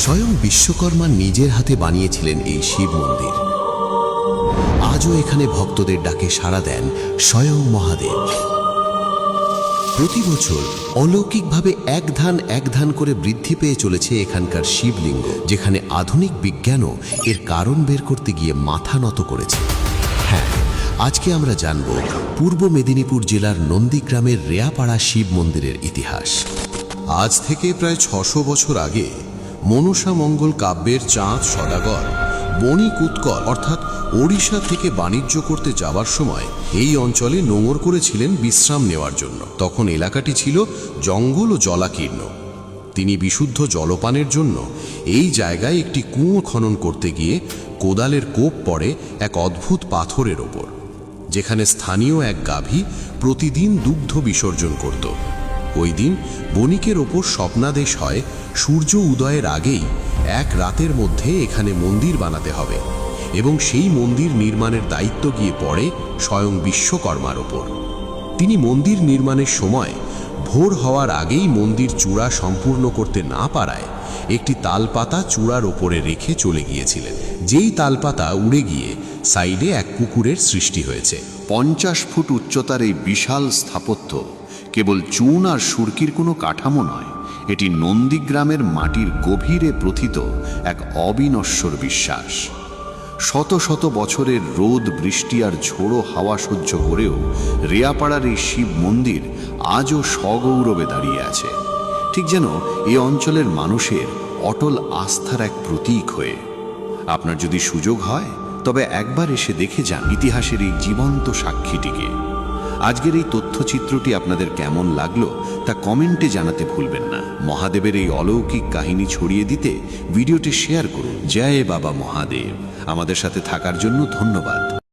স্বয়ং বিশ্বকর্মা নিজের হাতে বানিয়েছিলেন এই শিব মন্দির। আজও এখানে ভক্তদের ডাকে সাড়া দেন স্বয়ং মহাদেব। প্রতি বছর অলৌকিকভাবে এক ধান করে বৃদ্ধি পেয়ে চলেছে এখানকার শিবলিঙ্গ, যেখানে আধুনিক বিজ্ঞানও এর কারণ বের করতে গিয়ে মাথা নত করেছে। হ্যাঁ, আজকে আমরা জানব পূর্ব মেদিনীপুর জেলার নন্দীগ্রামের রেয়াপাড়া শিব মন্দিরের ইতিহাস। আজ থেকে প্রায় ৬০০ বছর আগে মনসা মঙ্গল কাব্যের চাঁদ সদাগর বণিক উৎকল অর্থাৎ ওড়িশা থেকে বাণিজ্য করতে যাওয়ার সময় এই অঞ্চলে নোঙর করেছিলেন বিশ্রাম নেওয়ার জন্য। তখন এলাকাটি ছিল জঙ্গল ও জলাকীর্ণ। তিনি বিশুদ্ধ জলপানের জন্য এই জায়গায় একটি কুয়ো খনন করতে গিয়ে কোদালের কোপ পড়ে এক অদ্ভুত পাথরের ওপর, যেখানে স্থানীয় এক গাভী প্রতিদিন দুগ্ধ বিসর্জন করত। ওই দিন বণিকের ওপর স্বপ্নাদেশ হয় সূর্য উদয়ের আগেই এক রাতের মধ্যে এখানে মন্দির বানাতে হবে, এবং সেই মন্দির নির্মাণের দায়িত্ব গিয়ে পড়ে স্বয়ং বিশ্বকর্মার ওপর। তিনি মন্দির নির্মাণের সময় ভোর হওয়ার আগেই মন্দির চূড়া সম্পূর্ণ করতে না পারায় একটি তালপাতা চূড়ার ওপরে রেখে চলে গিয়েছিলেন। যেই তালপাতা উড়ে গিয়ে সাইডে এক পুকুরের সৃষ্টি হয়েছে। 50 ফুট উচ্চতার এই বিশাল স্থাপত্য কেবল চুন আর সুরকির কোনো কাঠামো নয়, এটি নন্দীগ্রামের মাটির গভীরে প্রথিত এক অবিনশ্বর বিশ্বাস। শত শত বছরের রোদ, বৃষ্টি আর ঝোড়ো হাওয়া সহ্য করেও রেয়াপাড়ার এই শিব মন্দির আজও সগৌরবে দাঁড়িয়ে আছে, ঠিক যেন এ অঞ্চলের মানুষের অটল আস্থার এক প্রতীক হয়ে। আপনার যদি সুযোগ হয় তবে একবার এসে দেখে যান ইতিহাসের এই জীবন্ত সাক্ষীটিকে। আজকের এই তথ্যচিত্রটি আপনাদের কেমন লাগলো তা কমেন্টে জানাতে ভুলবেন না। মহাদেবের এই অলৌকিক কাহিনী ছড়িয়ে দিতে ভিডিওটি শেয়ার করুন। জয় বাবা মহাদেব। আমাদের সাথে থাকার জন্য ধন্যবাদ।